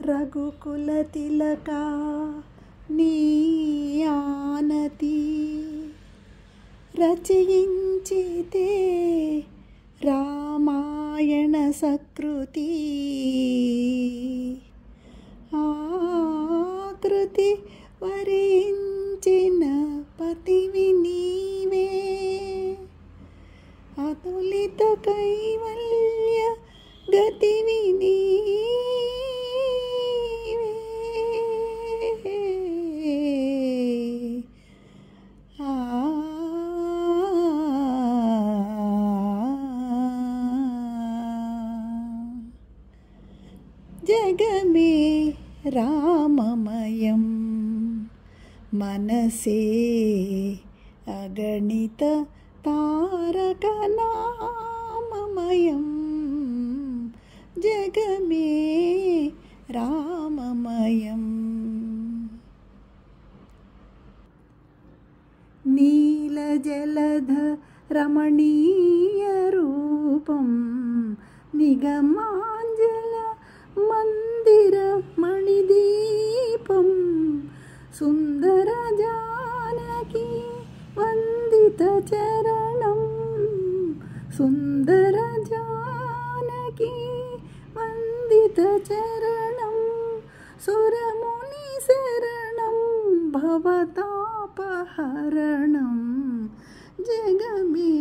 రఘుకుల తిలక నీ ఆనతి రచయించితే రామాయణ సకృతి ఆకృతి వరించిన పతివి నీవే అతులిత కైవల్య గతివి నీవే జగమే రామమయం మనసే అగణిత తారక నామమయం జగమే రామమయం నీల జలధ రమణీయ రూపం నిగమాంజల మందిర మణిదీపం సుందర జానకి వందిత చరణం సుందర జానకి వందిత చరణం సురముని శరణం భవతాపహరణం జగమే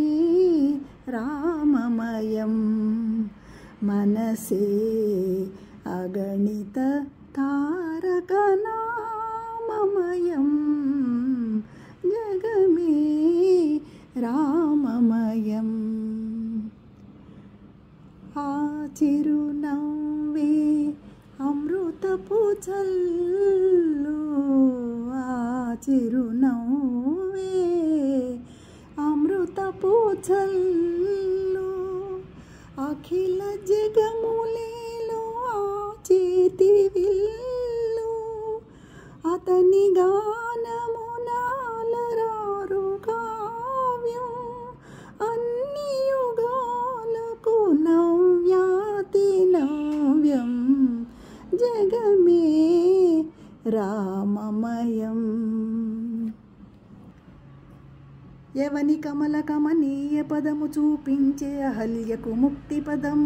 రామమయం మనసే అగణిత తారక నామమయం జగమే రామమయం ఆ చిరునవ్వే అమృతపు జల్లు ఆ చిరునవ్వే అమృతపు జల్లు అఖిల జగములేలో ఆ చేతి విల్లు అతని గానమునాలరారు కావ్యం అన్ని యుగాలకు నవ్యాతి నవ్యం జగమే రామమయం యవని కమల కమనీయ పదము చూపించే అహల్యకు ముక్తి పదం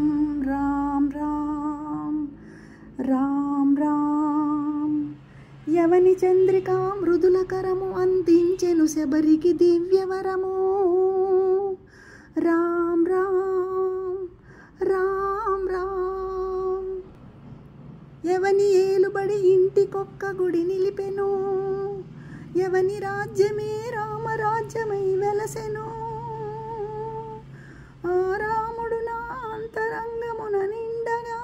రామ్ రామ్ రామ్ రామ్ యవని చంద్రికా మృదుల కరము అందించెను శబరికి దివ్యవరము రామ్ రామ్ రామ్ రామ్ యవని ఏలుబడి ఇంటికొక్క గుడి నిలిపెను యవని రాజ్యమే రామరాజ్యమై వెలసెను ఆ రాముడు నా అంతరంగమున నిండగా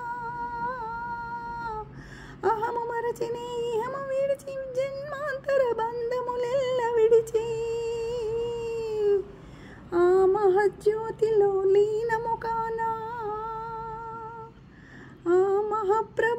అహము మరచిని ఇహము విడిచి జన్మాంతర బంధములెల్ల విడిచి ఆ మహజ్యోతిలో లీనము కానా ఆ మహాప్రభు